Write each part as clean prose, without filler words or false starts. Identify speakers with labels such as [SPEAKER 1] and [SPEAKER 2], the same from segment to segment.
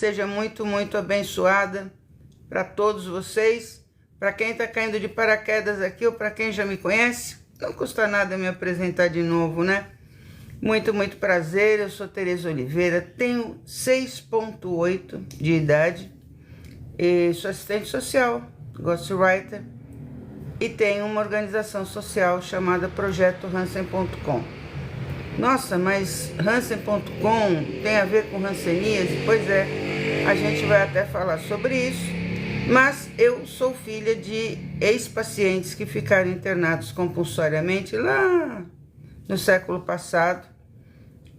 [SPEAKER 1] seja muito, muito abençoada para todos vocês. Para quem está caindo de paraquedas aqui ou para quem já me conhece, não custa nada me apresentar de novo, né? Muito, muito prazer, eu sou Tereza Oliveira, tenho 6,8 de idade e sou assistente social, ghostwriter e tenho uma organização social chamada Projeto Hansen.com. Nossa, mas Hansen.com tem a ver com hanseníase? Pois é, a gente vai até falar sobre isso, mas eu sou filha de ex-pacientes que ficaram internados compulsoriamente lá no século passado.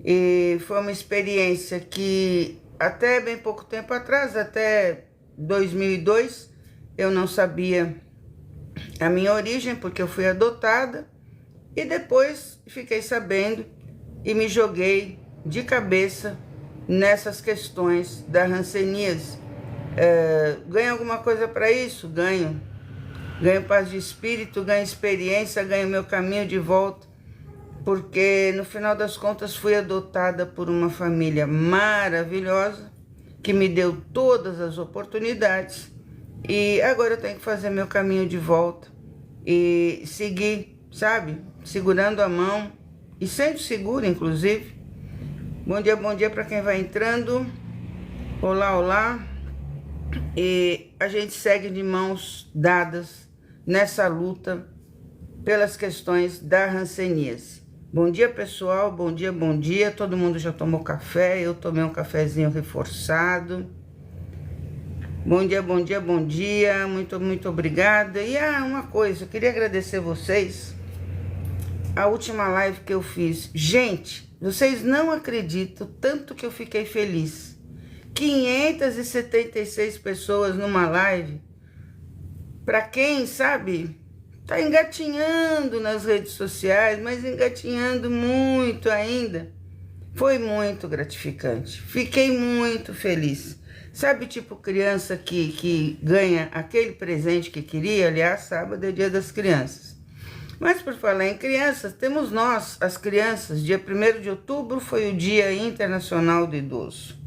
[SPEAKER 1] E foi uma experiência que até bem pouco tempo atrás, até 2002, eu não sabia a minha origem, porque eu fui adotada, e depois fiquei sabendo e me joguei de cabeça nessas questões da hanseníase. Ganho alguma coisa para isso? Ganho. Ganho paz de espírito, ganho experiência, ganho meu caminho de volta, porque no final das contas fui adotada por uma família maravilhosa, que me deu todas as oportunidades, e agora eu tenho que fazer meu caminho de volta e seguir, sabe? Segurando a mão e sendo segura, inclusive. Bom dia para quem vai entrando. Olá, olá. E a gente segue de mãos dadas nessa luta pelas questões da hanseníase. Bom dia, pessoal, bom dia, todo mundo já tomou café, eu tomei um cafezinho reforçado. Bom dia, muito obrigada. E uma coisa, eu queria agradecer vocês, a última live que eu fiz. Gente, vocês não acreditam tanto que eu fiquei feliz. 576 pessoas numa live, pra quem, sabe, tá engatinhando nas redes sociais, mas engatinhando muito ainda. Foi muito gratificante. Fiquei muito feliz. Sabe, tipo criança que ganha aquele presente que queria? Aliás, sábado é dia das crianças. Mas por falar em crianças, temos nós, as crianças. Dia 1º de outubro foi o Dia Internacional do Idoso.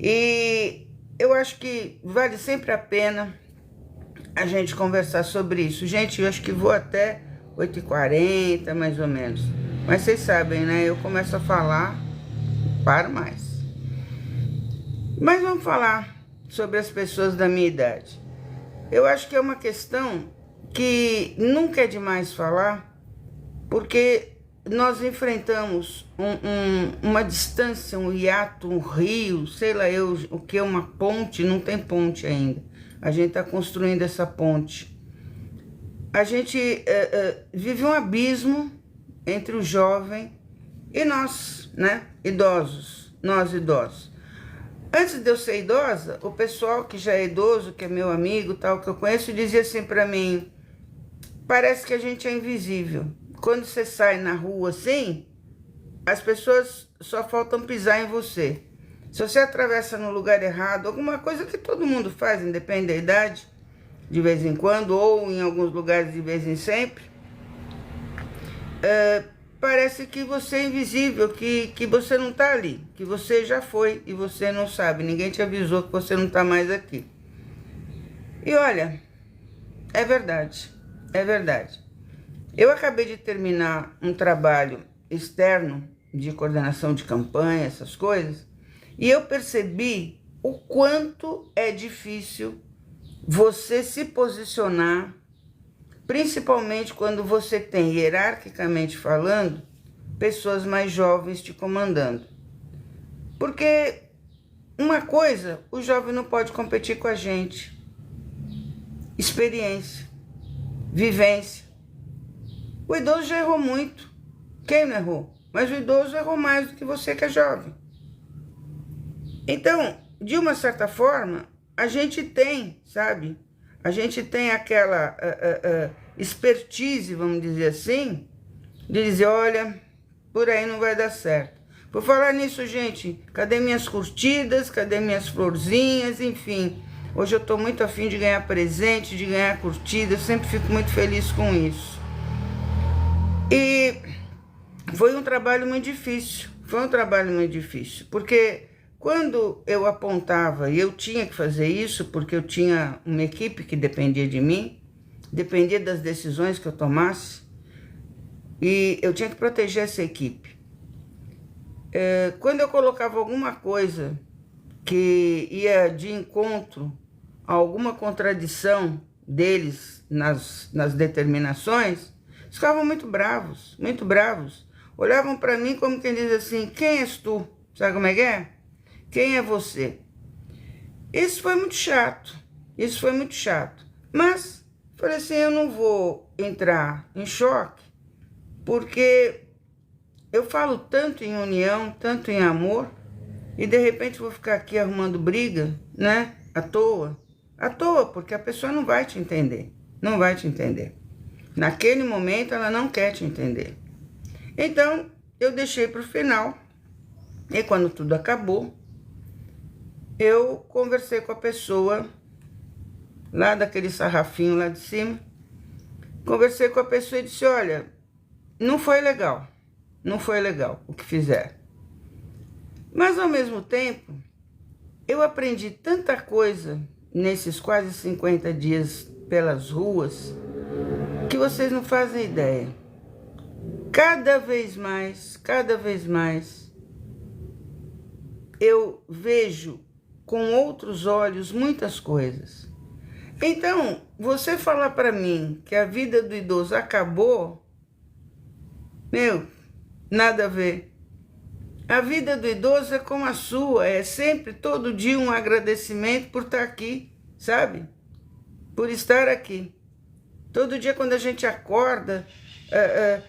[SPEAKER 1] E eu acho que vale sempre a pena a gente conversar sobre isso. Gente, eu acho que vou até 8h40, mais ou menos. Mas vocês sabem, né? Eu começo a falar, paro mais. Mas vamos falar sobre as pessoas da minha idade. Eu acho que é uma questão que nunca é demais falar, porque nós enfrentamos uma distância, um hiato, um rio, sei lá eu, o que é uma ponte, não tem ponte ainda. A gente está construindo essa ponte. A gente vive um abismo entre o jovem e nós, né? Idosos, nós idosos. Antes de eu ser idosa, o pessoal que já é idoso, que é meu amigo, tal, que eu conheço, dizia assim para mim: parece que a gente é invisível. Quando você sai na rua assim, as pessoas só faltam pisar em você. Se você atravessa no lugar errado, alguma coisa que todo mundo faz, independente da idade, de vez em quando, ou em alguns lugares de vez em sempre, parece que você é invisível, que você não está ali, que você já foi e você não sabe, ninguém te avisou que você não está mais aqui. E olha, é verdade, é verdade. Eu acabei de terminar um trabalho externo de coordenação de campanha, essas coisas, e eu percebi o quanto é difícil você se posicionar, principalmente quando você tem, hierarquicamente falando, pessoas mais jovens te comandando. Porque uma coisa, o jovem não pode competir com a gente. Experiência, vivência. O idoso já errou muito. Quem não errou? Mas o idoso errou mais do que você que é jovem. Então, de uma certa forma, a gente tem, sabe? A gente tem aquela expertise, vamos dizer assim, de dizer, olha, por aí não vai dar certo. Por falar nisso, gente, cadê minhas curtidas, cadê minhas florzinhas, enfim. Hoje eu tô muito afim de ganhar presente, de ganhar curtida, eu sempre fico muito feliz com isso. E foi um trabalho muito difícil, porque quando eu apontava, e eu tinha que fazer isso, porque eu tinha uma equipe que dependia de mim, dependia das decisões que eu tomasse, e eu tinha que proteger essa equipe. Quando eu colocava alguma coisa que ia de encontro a alguma contradição deles nas determinações, eles ficavam muito bravos, muito bravos. Olhavam para mim como quem diz assim, quem és tu? Sabe como é que é? Quem é você? Isso foi muito chato, isso foi muito chato. Mas, falei assim, eu não vou entrar em choque, porque eu falo tanto em união, tanto em amor, e de repente vou ficar aqui arrumando briga, né? À toa, porque a pessoa não vai te entender, não vai te entender. Naquele momento ela não quer te entender. Então, eu deixei para o final, e quando tudo acabou, eu conversei com a pessoa, lá daquele sarrafinho lá de cima, conversei com a pessoa e disse, olha, não foi legal o que fizeram. Mas, ao mesmo tempo, eu aprendi tanta coisa nesses quase 50 dias pelas ruas, que vocês não fazem ideia. Cada vez mais, eu vejo com outros olhos muitas coisas. Então, você falar para mim que a vida do idoso acabou, meu, nada a ver. A vida do idoso é como a sua, é sempre, todo dia, um agradecimento por estar aqui, sabe? Por estar aqui. Todo dia, quando a gente acorda,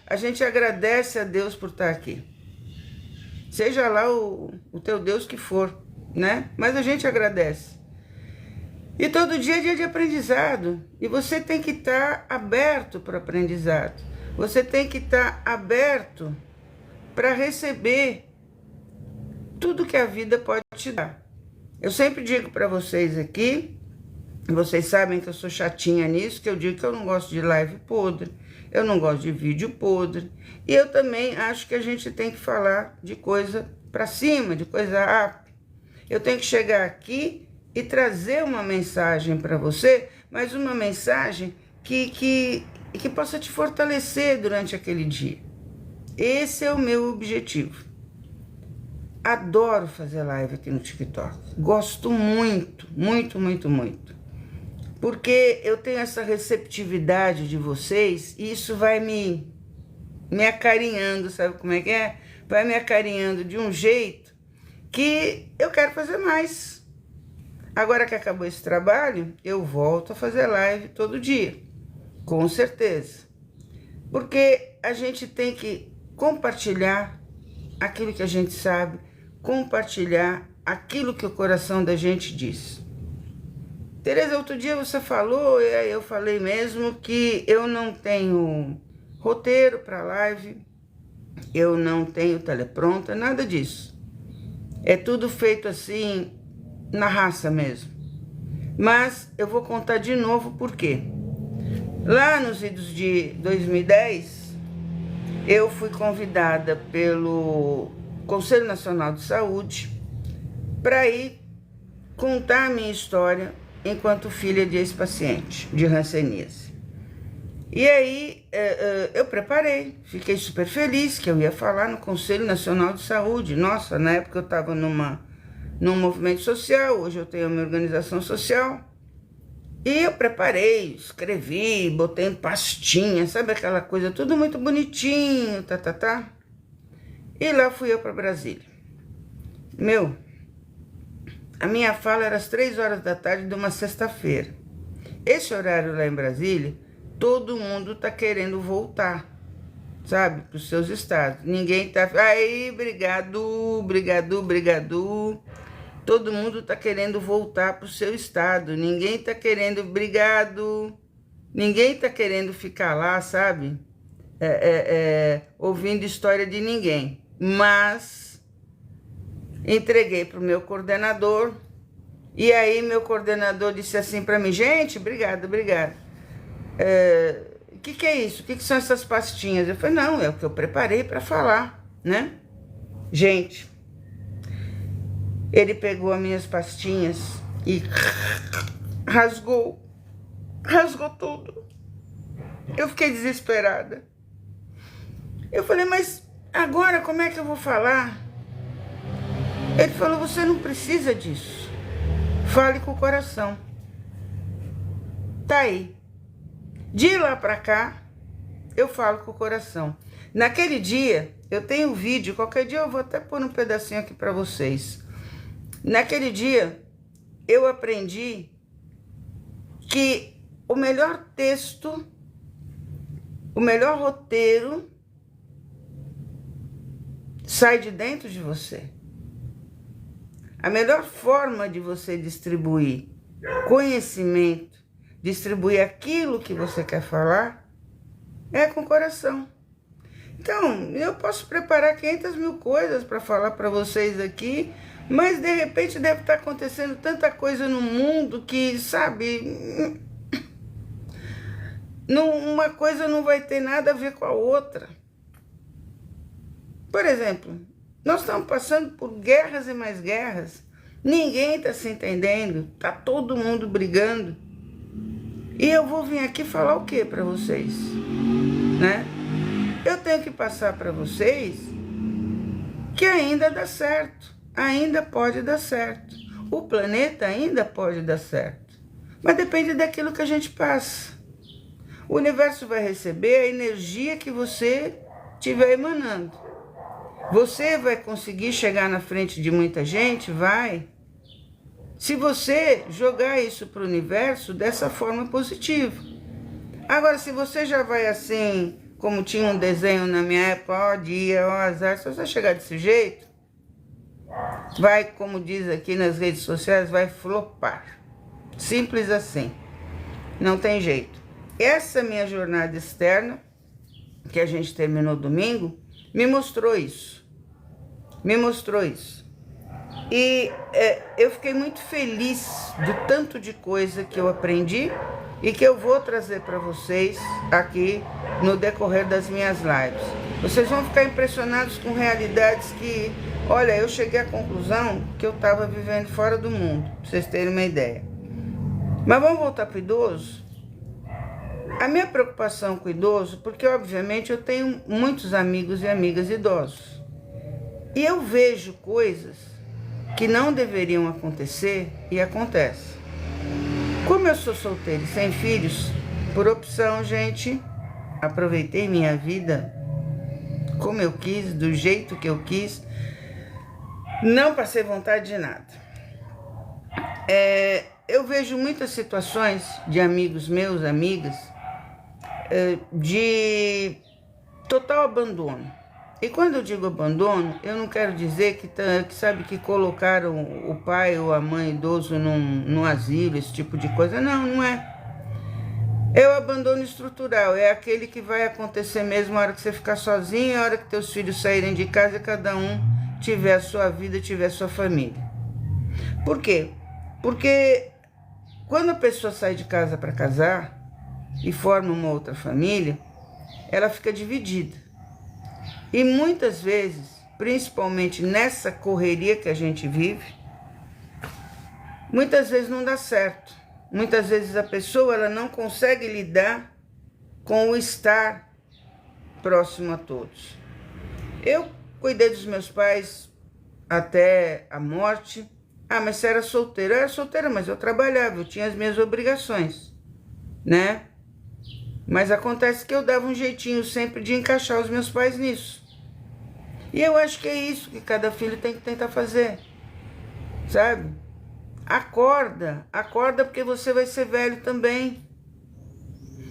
[SPEAKER 1] a gente agradece a Deus por estar aqui. Seja lá o teu Deus que for, né? Mas a gente agradece. E todo dia é dia de aprendizado. E você tem que estar aberto para o aprendizado. Você tem que estar aberto para receber tudo que a vida pode te dar. Eu sempre digo para vocês aqui, vocês sabem que eu sou chatinha nisso, que eu digo que eu não gosto de live podre, eu não gosto de vídeo podre, e eu também acho que a gente tem que falar de coisa para cima, de coisa up. Eu tenho que chegar aqui e trazer uma mensagem para você, mas uma mensagem que possa te fortalecer durante aquele dia. Esse é o meu objetivo. Adoro fazer live aqui no TikTok. Gosto muito, porque eu tenho essa receptividade de vocês e isso vai me acarinhando, sabe como é que é? Vai me acarinhando de um jeito que eu quero fazer mais. Agora que acabou esse trabalho, eu volto a fazer live todo dia, com certeza. Porque a gente tem que compartilhar aquilo que a gente sabe, compartilhar aquilo que o coração da gente diz. Tereza, outro dia você falou, e aí eu falei mesmo, que eu não tenho roteiro para live, eu não tenho telepronta, nada disso. É tudo feito assim, na raça mesmo. Mas eu vou contar de novo por quê. Lá nos idos de 2010, eu fui convidada pelo Conselho Nacional de Saúde para ir contar a minha história enquanto filha de ex-paciente de hanseníase. E aí eu preparei, fiquei super feliz que eu ia falar no Conselho Nacional de Saúde. Nossa, na época eu estava num movimento social, hoje eu tenho a minha organização social. E eu preparei, escrevi, botei em pastinha, sabe aquela coisa, tudo muito bonitinho, tá. E lá fui eu para Brasília. Meu, a minha fala era às 3 horas da tarde de uma sexta-feira. Esse horário lá em Brasília, todo mundo tá querendo voltar, sabe, para os seus estados. Ninguém tá... Aí, obrigado. Todo mundo tá querendo voltar para o seu estado. Ninguém tá querendo... Obrigado. Ninguém tá querendo ficar lá, sabe? Ouvindo história de ninguém. Mas entreguei para o meu coordenador. E aí meu coordenador disse assim para mim, gente, obrigado. O que é isso? O que são essas pastinhas? Eu falei, não, é o que eu preparei para falar, né? Gente, Ele pegou as minhas pastinhas e rasgou tudo. Eu fiquei desesperada. Eu falei, mas agora como é que eu vou falar? Ele falou, você não precisa disso. Fale com o coração. Tá aí. De lá pra cá, eu falo com o coração. Naquele dia, eu tenho um vídeo, qualquer dia eu vou até pôr um pedacinho aqui pra vocês. Naquele dia, eu aprendi que o melhor texto, o melhor roteiro sai de dentro de você. A melhor forma de você distribuir conhecimento, distribuir aquilo que você quer falar, é com o coração. Então, eu posso preparar 500 mil coisas para falar para vocês aqui, mas de repente deve estar acontecendo tanta coisa no mundo que, sabe, uma coisa não vai ter nada a ver com a outra. Por exemplo, nós estamos passando por guerras e mais guerras. Ninguém está se entendendo, está todo mundo brigando. E eu vou vir aqui falar o que para vocês, né? Eu tenho que passar para vocês que ainda dá certo, ainda pode dar certo. O planeta ainda pode dar certo, mas depende daquilo que a gente passa. O universo vai receber a energia que você estiver emanando. Você vai conseguir chegar na frente de muita gente? Vai. Se você jogar isso para o universo dessa forma positiva. Agora, se você já vai assim, como tinha um desenho na minha época, ó dia, ó azar, se você chegar desse jeito, vai, como diz aqui nas redes sociais, vai flopar. Simples assim. Não tem jeito. Essa minha jornada externa, que a gente terminou domingo, me mostrou isso. Me mostrou isso. E eu fiquei muito feliz do tanto de coisa que eu aprendi e que eu vou trazer para vocês aqui no decorrer das minhas lives. Vocês vão ficar impressionados com realidades que, olha, eu cheguei à conclusão que eu estava vivendo fora do mundo, para vocês terem uma ideia. Mas vamos voltar para o idoso? A minha preocupação com o idoso, porque obviamente eu tenho muitos amigos e amigas idosos. E eu vejo coisas que não deveriam acontecer e acontecem. Como eu sou solteira e sem filhos, por opção, gente, aproveitei minha vida como eu quis, do jeito que eu quis, não passei vontade de nada. Eu vejo muitas situações de amigos meus, amigas, de total abandono. E quando eu digo abandono, eu não quero dizer que sabe, que colocaram o pai ou a mãe idoso num asilo, esse tipo de coisa. Não, não é. É o abandono estrutural, é aquele que vai acontecer mesmo na hora que você ficar sozinho, a hora que teus filhos saírem de casa e cada um tiver a sua vida, tiver a sua família. Por quê? Porque quando a pessoa sai de casa para casar e forma uma outra família, ela fica dividida. E muitas vezes, principalmente nessa correria que a gente vive, muitas vezes não dá certo. Muitas vezes a pessoa ela não consegue lidar com o estar próximo a todos. Eu cuidei dos meus pais até a morte. Ah, mas você era solteira? Eu era solteira, mas eu trabalhava, eu tinha as minhas obrigações, né? Mas acontece que eu dava um jeitinho sempre de encaixar os meus pais nisso. E eu acho que é isso que cada filho tem que tentar fazer, sabe? Acorda porque você vai ser velho também.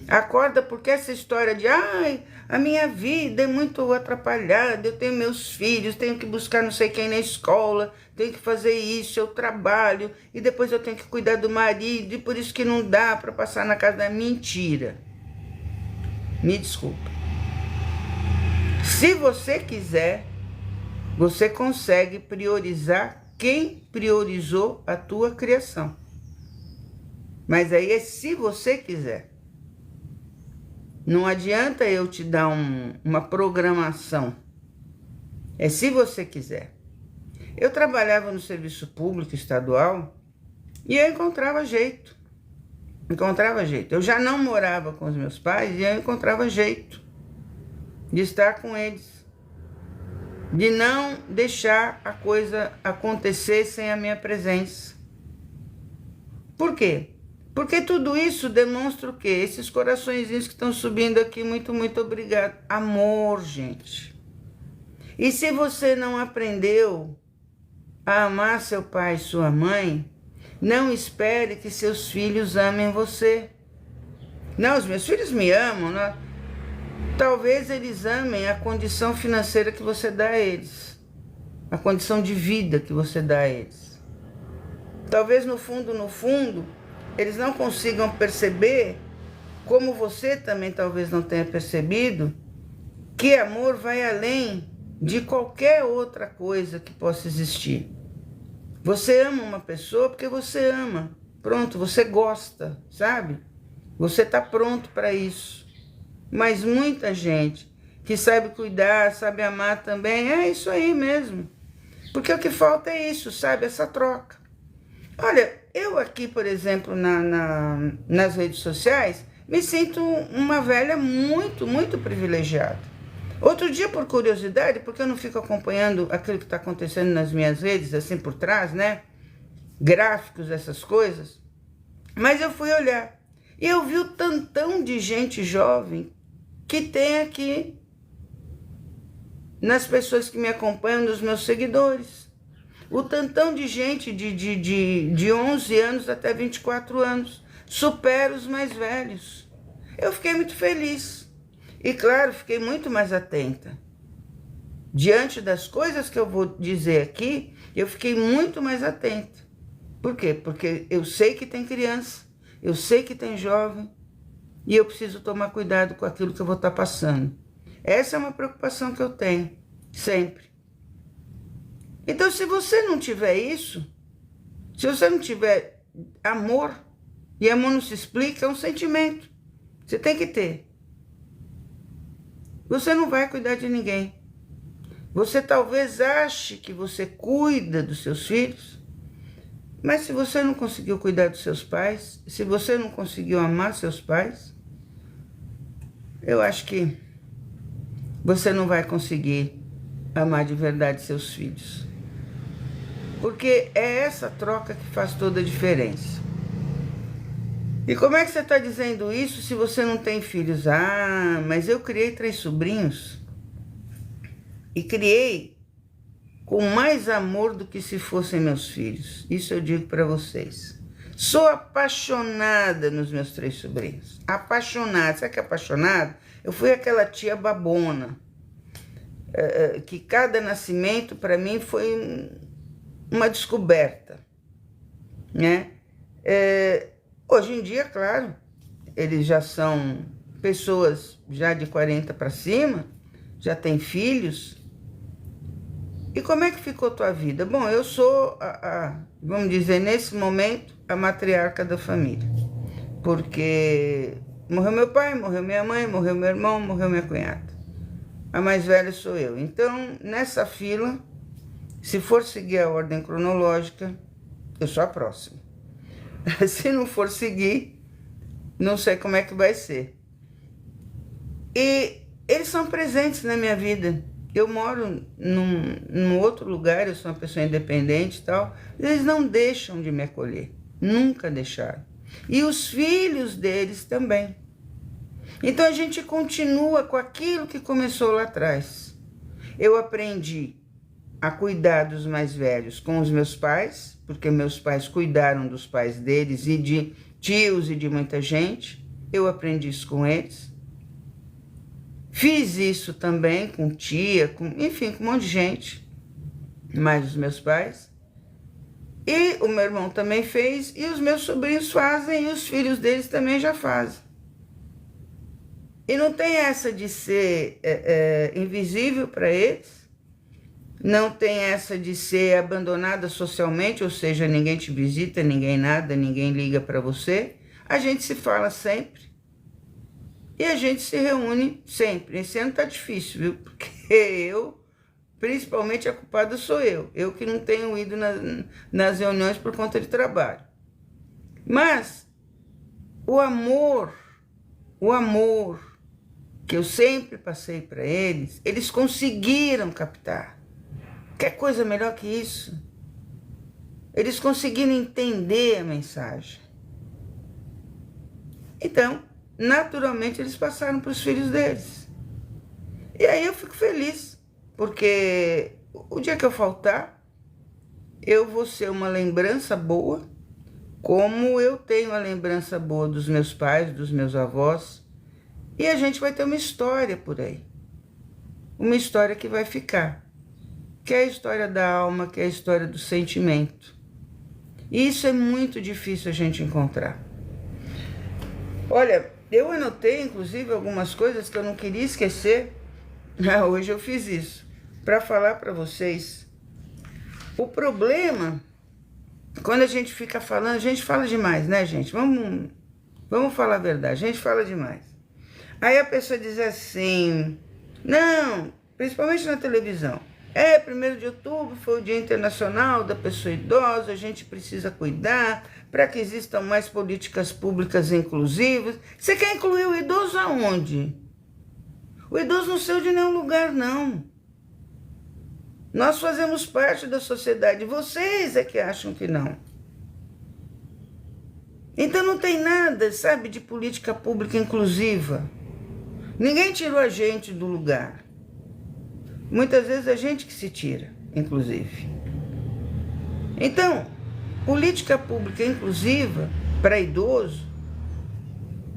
[SPEAKER 1] Acorda porque essa história de, ai, a minha vida é muito atrapalhada, eu tenho meus filhos, tenho que buscar não sei quem na escola, tenho que fazer isso, eu trabalho, e depois eu tenho que cuidar do marido, e por isso que não dá para passar na casa da mentira. Me desculpa. Se você quiser, você consegue priorizar quem priorizou a tua criação. Mas aí é se você quiser. Não adianta eu te dar uma programação. É se você quiser. Eu trabalhava no serviço público estadual e eu encontrava jeito. Eu já não morava com os meus pais e eu encontrava jeito de estar com eles, de não deixar a coisa acontecer sem a minha presença. Por quê? Porque tudo isso demonstra o quê? Esses coraçõezinhos que estão subindo aqui, muito, muito obrigado. Amor, gente. E se você não aprendeu a amar seu pai e sua mãe, não espere que seus filhos amem você. Não, os meus filhos me amam, né? Talvez eles amem a condição financeira que você dá a eles, a condição de vida que você dá a eles. Talvez no fundo, eles não consigam perceber, como você também talvez não tenha percebido, que amor vai além de qualquer outra coisa que possa existir. Você ama uma pessoa porque você ama. Pronto, você gosta, sabe? Você está pronto para isso. Mas muita gente que sabe cuidar, sabe amar também, é isso aí mesmo. Porque o que falta é isso, sabe? Essa troca. Olha, eu aqui, por exemplo, nas redes sociais, me sinto uma velha muito, muito privilegiada. Outro dia, por curiosidade, porque eu não fico acompanhando aquilo que está acontecendo nas minhas redes, assim por trás, né? Gráficos, essas coisas. Mas eu fui olhar e eu vi o tantão de gente jovem que tem aqui nas pessoas que me acompanham, nos meus seguidores. O tantão de gente de 11 anos até 24 anos. Supera os mais velhos. Eu fiquei muito feliz. E claro, fiquei muito mais atenta. Diante das coisas que eu vou dizer aqui, eu fiquei muito mais atenta. Por quê? Porque eu sei que tem criança, eu sei que tem jovem, e eu preciso tomar cuidado com aquilo que eu vou estar passando. Essa é uma preocupação que eu tenho, sempre. Então, se você não tiver isso, se você não tiver amor, e amor não se explica, é um sentimento, você tem que ter. Você não vai cuidar de ninguém. Você talvez ache que você cuida dos seus filhos, mas se você não conseguiu cuidar dos seus pais, se você não conseguiu amar seus pais, eu acho que você não vai conseguir amar de verdade seus filhos. Porque é essa troca que faz toda a diferença. E como é que você está dizendo isso se você não tem filhos? Ah, mas eu criei 3 sobrinhos e criei com mais amor do que se fossem meus filhos. Isso eu digo para vocês. Sou apaixonada nos meus 3 sobrinhos. Apaixonada. Sabe que é apaixonada? Eu fui aquela tia babona, que cada nascimento para mim foi uma descoberta, né? Hoje em dia, claro, eles já são pessoas já de 40 para cima, já têm filhos. E como é que ficou tua vida? Bom, eu sou, vamos dizer, nesse momento, a matriarca da família. Porque morreu meu pai, morreu minha mãe, morreu meu irmão, morreu minha cunhada. A mais velha sou eu. Então, nessa fila, se for seguir a ordem cronológica, eu sou a próxima. Se não for seguir, não sei como é que vai ser. E eles são presentes na minha vida. Eu moro num outro lugar, eu sou uma pessoa independente e tal. Eles não deixam de me acolher. Nunca deixaram. E os filhos deles também. Então a gente continua com aquilo que começou lá atrás. Eu aprendi a cuidar dos mais velhos com os meus pais, porque meus pais cuidaram dos pais deles e de tios e de muita gente. Eu aprendi isso com eles. Fiz isso também com tia, enfim, com um monte de gente, mais os meus pais. E o meu irmão também fez, e os meus sobrinhos fazem, e os filhos deles também já fazem. E não tem essa de ser invisível para eles, não tem essa de ser abandonada socialmente, ou seja, ninguém te visita, ninguém nada, ninguém liga para você. A gente se fala sempre. E a gente se reúne sempre. Esse ano tá difícil, viu? Porque eu principalmente a culpada sou eu que não tenho ido nas reuniões por conta de trabalho. Mas o amor que eu sempre passei para eles conseguiram captar. Quer coisa melhor que isso? Eles conseguiram entender a mensagem. Então, naturalmente, eles passaram para os filhos deles. E aí eu fico feliz, porque o dia que eu faltar, eu vou ser uma lembrança boa, como eu tenho a lembrança boa dos meus pais, dos meus avós, e a gente vai ter uma história por aí. Uma história que vai ficar, que é a história da alma, que é a história do sentimento. E isso é muito difícil a gente encontrar. Olha, eu anotei, inclusive, algumas coisas que eu não queria esquecer. Hoje eu fiz isso, para falar para vocês. O problema, quando a gente fica falando, a gente fala demais, né, gente? Vamos falar a verdade, a gente fala demais. Aí a pessoa diz assim, não, principalmente na televisão, 1º de outubro foi o Dia Internacional da Pessoa Idosa, a gente precisa cuidar para que existam mais políticas públicas inclusivas. Você quer incluir o idoso aonde? O idoso não saiu de nenhum lugar, não. Nós fazemos parte da sociedade, vocês é que acham que não. Então não tem nada, sabe, de política pública inclusiva. Ninguém tirou a gente do lugar. Muitas vezes a gente que se tira, inclusive. Então, política pública inclusiva para idoso,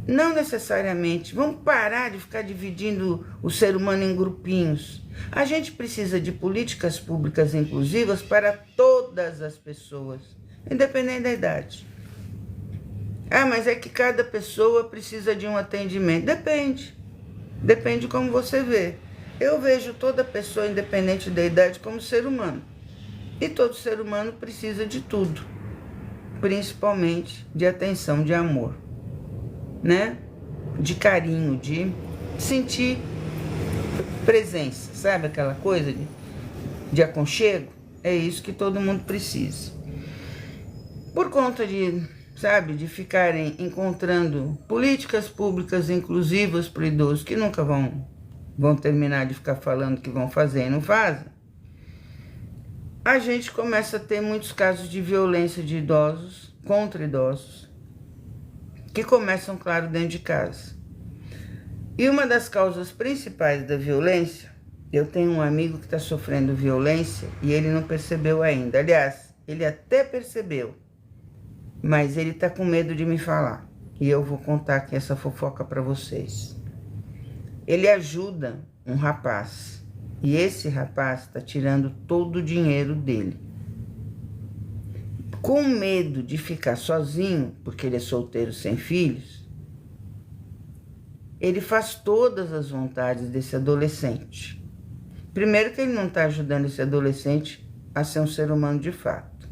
[SPEAKER 1] não necessariamente. Vamos parar de ficar dividindo o ser humano em grupinhos. A gente precisa de políticas públicas inclusivas para todas as pessoas, independente da idade. Ah, mas é que cada pessoa precisa de um atendimento. Depende como você vê. Eu vejo toda pessoa, independente da idade, como ser humano. E todo ser humano precisa de tudo, principalmente de atenção, de amor, né? De carinho, de sentir presença, sabe aquela coisa de aconchego? É isso que todo mundo precisa. Por conta de, sabe, de ficarem encontrando políticas públicas inclusivas para o idoso, que nunca vão terminar de ficar falando que vão fazer e não fazem, a gente começa a ter muitos casos de violência de idosos, contra idosos, que começam, claro, dentro de casa. E uma das causas principais da violência, eu tenho um amigo que está sofrendo violência e ele não percebeu ainda. Aliás, ele até percebeu, mas ele está com medo de me falar. E eu vou contar aqui essa fofoca para vocês. Ele ajuda um rapaz e esse rapaz está tirando todo o dinheiro dele. Com medo de ficar sozinho, porque ele é solteiro sem filhos, ele faz todas as vontades desse adolescente. Primeiro que ele não está ajudando esse adolescente a ser um ser humano de fato.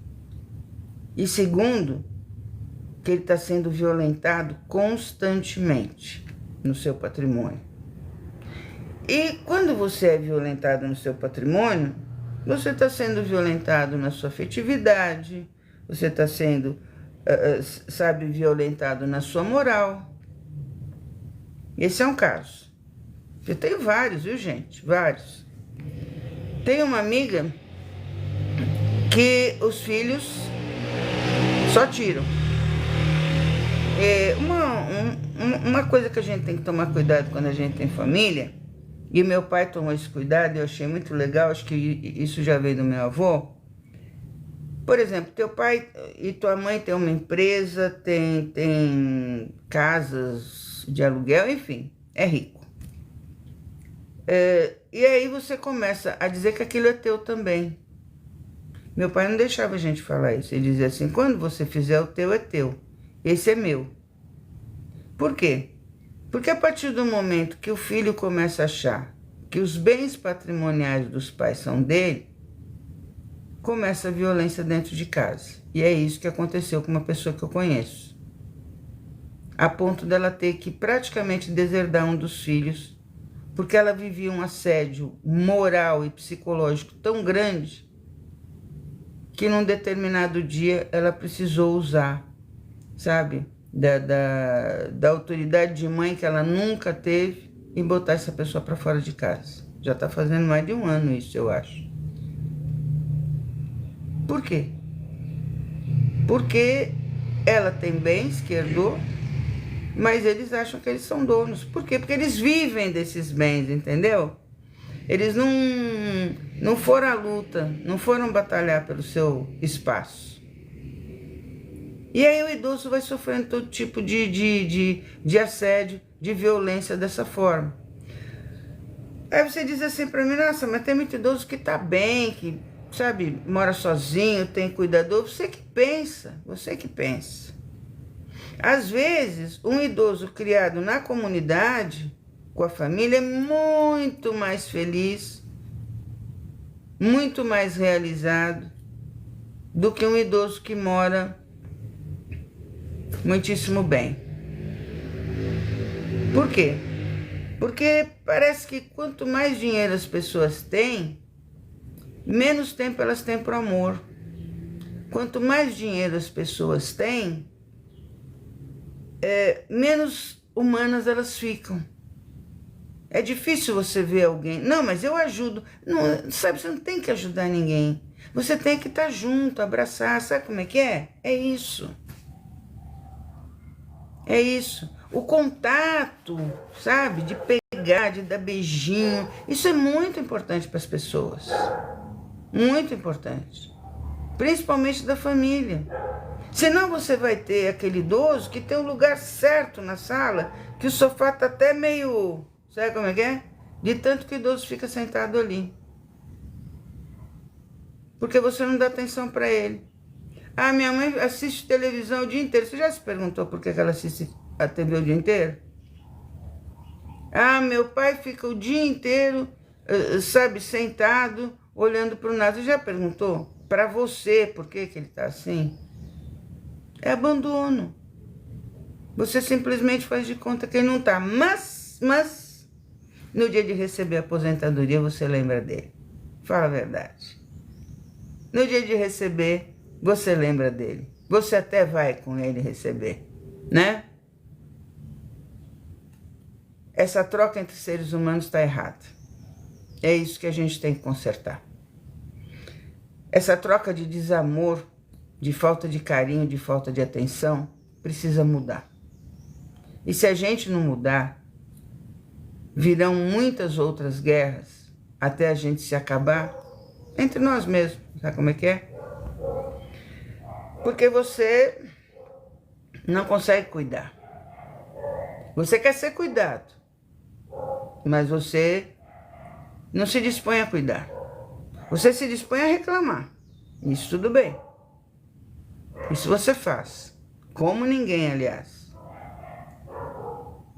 [SPEAKER 1] E segundo, que ele está sendo violentado constantemente no seu patrimônio. E quando você é violentado no seu patrimônio, você está sendo violentado na sua afetividade, você está sendo, sabe, violentado na sua moral. Esse é um caso. Eu tenho vários, viu, gente? Vários. Tenho uma amiga que os filhos só tiram. Uma coisa que a gente tem que tomar cuidado quando a gente tem família, e meu pai tomou esse cuidado, eu achei muito legal, acho que isso já veio do meu avô. Por exemplo, teu pai e tua mãe têm uma empresa, tem casas de aluguel, enfim, é rico. E aí você começa a dizer que aquilo é teu também. Meu pai não deixava a gente falar isso, ele dizia assim, quando você fizer o teu, é teu, esse é meu. Por quê? Porque a partir do momento que o filho começa a achar que os bens patrimoniais dos pais são dele, começa a violência dentro de casa. E é isso que aconteceu com uma pessoa que eu conheço. A ponto dela ter que praticamente deserdar um dos filhos porque ela vivia um assédio moral e psicológico tão grande que num determinado dia ela precisou usar, sabe, da autoridade de mãe que ela nunca teve e botar essa pessoa para fora de casa. Já está fazendo mais de um ano isso, eu acho. Por quê? Porque ela tem bens que herdou, mas eles acham que eles são donos. Por quê? Porque eles vivem desses bens, entendeu? Eles não foram à luta, não foram batalhar pelo seu espaço. E aí o idoso vai sofrendo todo tipo de assédio, de violência dessa forma. Aí você diz assim para mim, nossa, mas tem muito idoso que tá bem, que, sabe, mora sozinho, tem cuidador. Você que pensa, você que pensa. Às vezes, um idoso criado na comunidade, com a família, é muito mais feliz, muito mais realizado do que um idoso que mora muitíssimo bem. Por quê? Porque parece que quanto mais dinheiro as pessoas têm, menos tempo elas têm para o amor. Quanto mais dinheiro as pessoas têm, menos humanas elas ficam. É difícil você ver alguém, não, mas eu ajudo. Não, sabe, você não tem que ajudar ninguém. Você tem que estar junto, abraçar, sabe como é que é? É isso. É isso. O contato, sabe, de pegar, de dar beijinho, isso é muito importante para as pessoas. Muito importante. Principalmente da família. Senão você vai ter aquele idoso que tem um lugar certo na sala, que o sofá tá até meio, sabe como é que é? De tanto que o idoso fica sentado ali. Porque você não dá atenção para ele. Ah, minha mãe assiste televisão o dia inteiro. Você já se perguntou por que ela assiste a TV o dia inteiro? Ah, meu pai fica o dia inteiro, sabe, sentado, olhando para o nada. Você já perguntou para você por que ele está assim? É abandono. Você simplesmente faz de conta que ele não está. Mas, no dia de receber a aposentadoria, você lembra dele. Fala a verdade. No dia de receber, você lembra dele. Você até vai com ele receber, né? Essa troca entre seres humanos está errada. É isso que a gente tem que consertar. Essa troca de desamor, de falta de carinho, de falta de atenção, precisa mudar. E se a gente não mudar, virão muitas outras guerras até a gente se acabar entre nós mesmos. Sabe como é que é? Porque você não consegue cuidar. Você quer ser cuidado, mas você não se dispõe a cuidar. Você se dispõe a reclamar. Isso tudo bem. Isso você faz. Como ninguém, aliás.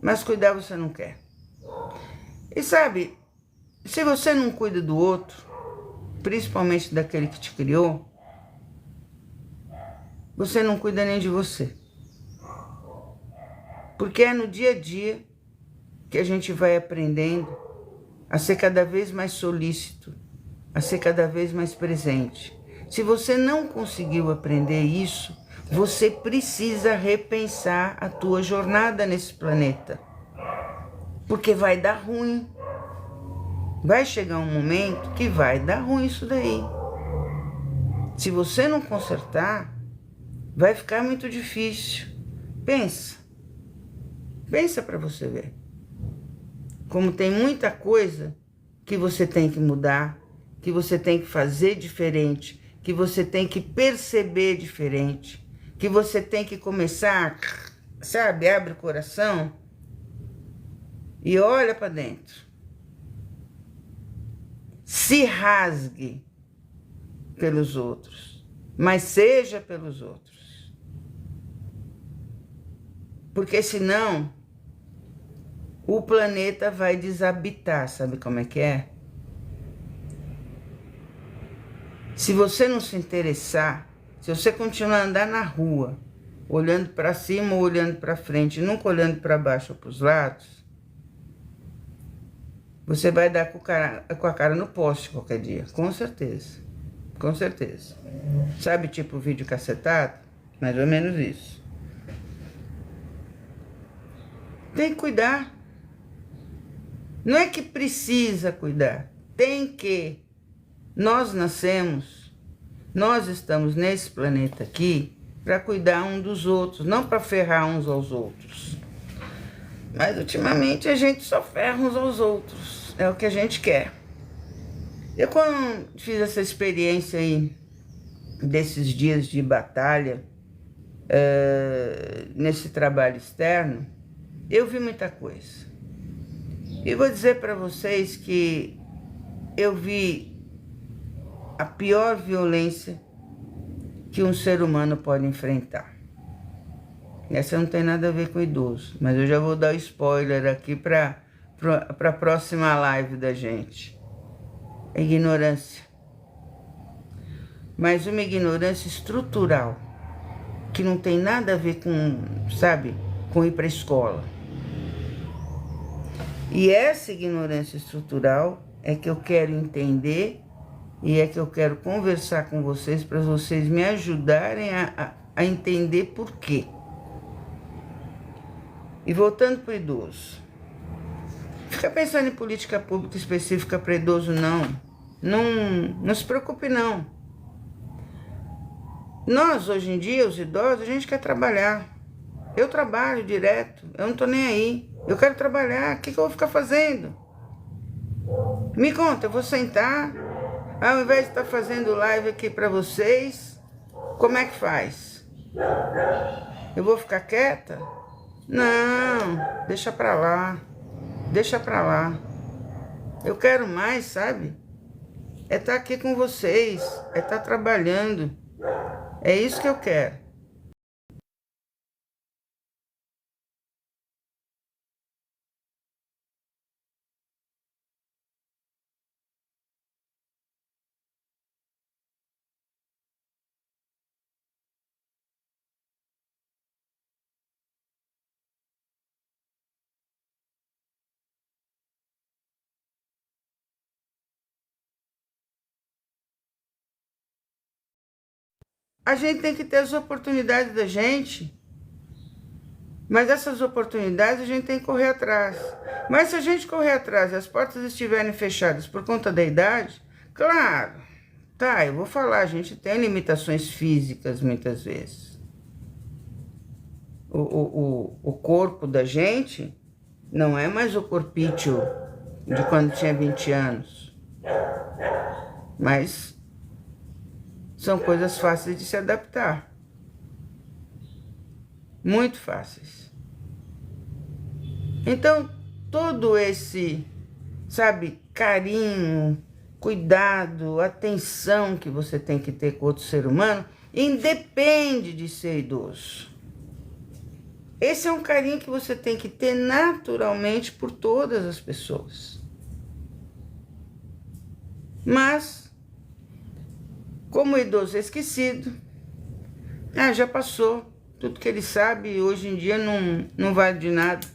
[SPEAKER 1] Mas cuidar você não quer. E sabe, se você não cuida do outro, principalmente daquele que te criou, você não cuida nem de você. Porque é no dia a dia que a gente vai aprendendo a ser cada vez mais solícito, a ser cada vez mais presente. Se você não conseguiu aprender isso, você precisa repensar a tua jornada nesse planeta. Porque vai dar ruim. Vai chegar um momento que vai dar ruim isso daí. Se você não consertar, vai ficar muito difícil. Pensa. Pensa para você ver. Como tem muita coisa que você tem que mudar, que você tem que fazer diferente, que você tem que perceber diferente, que você tem que começar, sabe, abre o coração e olha para dentro. Se rasgue pelos outros, mas seja pelos outros. Porque senão o planeta vai desabitar, sabe como é que é? Se você não se interessar, se você continuar a andar na rua, olhando para cima ou olhando para frente, nunca olhando para baixo ou para os lados, você vai dar com a cara no poste qualquer dia, com certeza, com certeza. Sabe, tipo vídeo cacetado? Mais ou menos isso. Tem que cuidar. Não é que precisa cuidar, tem que. Nós nascemos, nós estamos nesse planeta aqui para cuidar um dos outros, não para ferrar uns aos outros. Mas ultimamente a gente só ferra uns aos outros, é o que a gente quer. Eu quando fiz essa experiência aí, desses dias de batalha, nesse trabalho externo, eu vi muita coisa. E vou dizer para vocês que eu vi a pior violência que um ser humano pode enfrentar. Essa não tem nada a ver com idoso, mas eu já vou dar o spoiler aqui para a próxima live da gente. A ignorância. Mas uma ignorância estrutural, que não tem nada a ver com, sabe, com ir para a escola. E essa ignorância estrutural é que eu quero entender e é que eu quero conversar com vocês para vocês me ajudarem a entender por quê. E voltando para o idoso. Fica pensando em política pública específica para idoso, não. Não se preocupe, não. Nós, hoje em dia, os idosos, a gente quer trabalhar. Eu trabalho direto, eu não tô nem aí. Eu quero trabalhar, o que eu vou ficar fazendo? Me conta, eu vou sentar, ao invés de estar fazendo live aqui para vocês, como é que faz? Eu vou ficar quieta? Não, deixa pra lá, deixa pra lá. Eu quero mais, sabe? É estar aqui com vocês, é estar trabalhando. É isso que eu quero. A gente tem que ter as oportunidades da gente, mas essas oportunidades a gente tem que correr atrás. Mas se a gente correr atrás e as portas estiverem fechadas por conta da idade, claro, tá, eu vou falar, a gente tem limitações físicas muitas vezes. O corpo da gente não é mais o corpício de quando tinha 20 anos, mas são coisas fáceis de se adaptar. Muito fáceis. Então, todo esse, sabe, carinho, cuidado, atenção que você tem que ter com outro ser humano, independe de ser idoso. Esse é um carinho que você tem que ter naturalmente por todas as pessoas. Mas, como o idoso é esquecido, já passou. Tudo que ele sabe hoje em dia não vale de nada.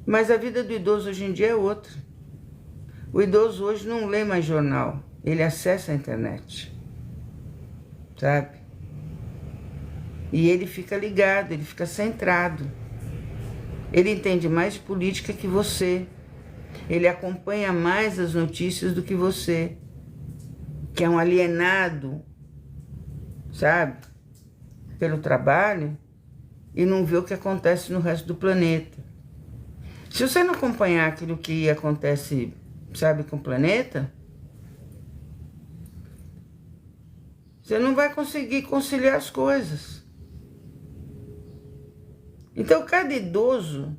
[SPEAKER 1] Mas a vida do idoso hoje em dia é outra. O idoso hoje não lê mais jornal, ele acessa a internet, sabe? E ele fica ligado, ele fica centrado. Ele entende mais de política que você. Ele acompanha mais as notícias do que você, que é um alienado, sabe? Pelo trabalho e não vê o que acontece no resto do planeta. Se você não acompanhar aquilo que acontece, sabe, com o planeta, você não vai conseguir conciliar as coisas. Então, cada idoso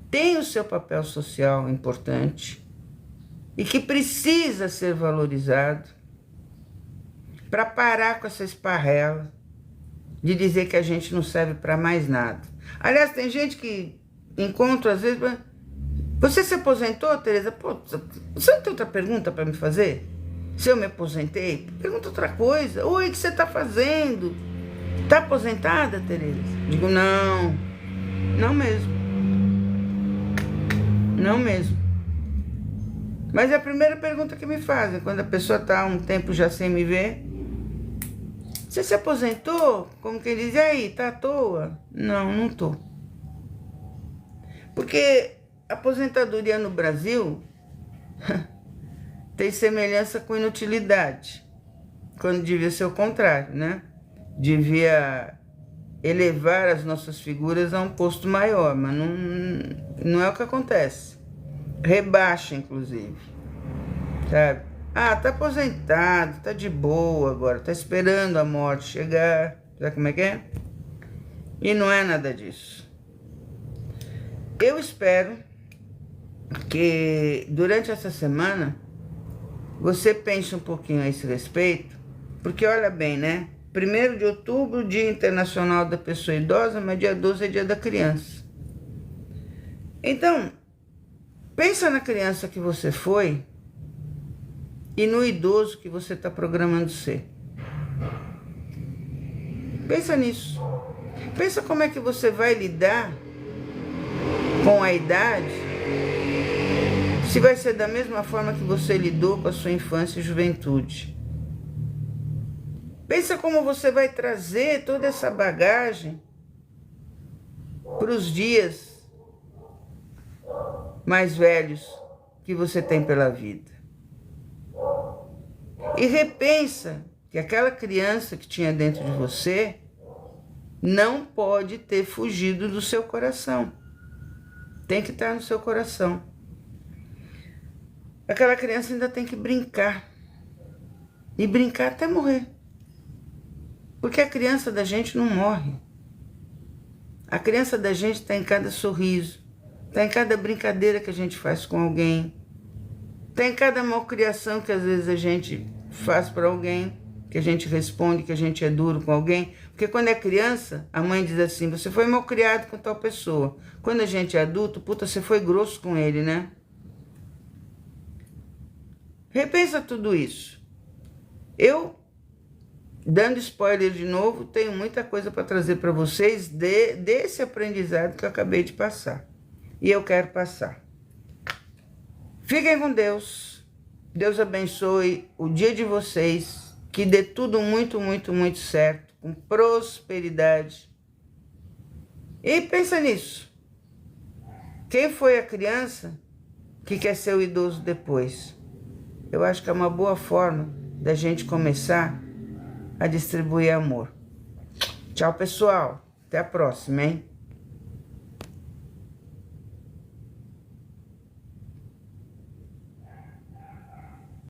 [SPEAKER 1] tem o seu papel social importante e que precisa ser valorizado para parar com essa esparrela de dizer que a gente não serve para mais nada. Aliás, tem gente que encontro às vezes... Você se aposentou, Tereza? Pô, você não tem outra pergunta para me fazer? Se eu me aposentei? Pergunta outra coisa. Oi, o que você está fazendo? Está aposentada, Tereza? Digo, não mesmo. Não mesmo. Mas é a primeira pergunta que me fazem, quando a pessoa está há um tempo já sem me ver. Você se aposentou? Como quem diz, e aí, tá à toa? Não, não tô. Porque a aposentadoria no Brasil tem semelhança com inutilidade, quando devia ser o contrário, né? Devia elevar as nossas figuras a um posto maior, mas não é o que acontece. Rebaixa, inclusive, sabe? Ah, tá aposentado, tá de boa agora, tá esperando a morte chegar, sabe como é que é? E não é nada disso. Eu espero que durante essa semana você pense um pouquinho a esse respeito, porque olha bem, né? 1º de outubro, Dia Internacional da Pessoa Idosa, mas dia 12 é Dia da Criança. Então, pensa na criança que você foi e no idoso que você está programando ser. Pensa nisso. Pensa como é que você vai lidar com a idade, se vai ser da mesma forma que você lidou com a sua infância e juventude. Pensa como você vai trazer toda essa bagagem para os dias mais velhos que você tem pela vida. E repensa que aquela criança que tinha dentro de você não pode ter fugido do seu coração. Tem que estar no seu coração. Aquela criança ainda tem que brincar. E brincar até morrer. Porque a criança da gente não morre. A criança da gente está em cada sorriso. Está em cada brincadeira que a gente faz com alguém. Está em cada malcriação que às vezes a gente faz para alguém. Que a gente responde, que a gente é duro com alguém. Porque quando é criança, a mãe diz assim, você foi malcriado com tal pessoa. Quando a gente é adulto, puta, você foi grosso com ele, né? Repensa tudo isso. Eu, dando spoiler de novo, tenho muita coisa para trazer para vocês desse aprendizado que eu acabei de passar. E eu quero passar. Fiquem com Deus. Deus abençoe o dia de vocês. Que dê tudo muito, muito, muito certo. Com prosperidade. E pensa nisso. Quem foi a criança que quer ser o idoso depois? Eu acho que é uma boa forma da gente começar a distribuir amor. Tchau, pessoal. Até a próxima, hein?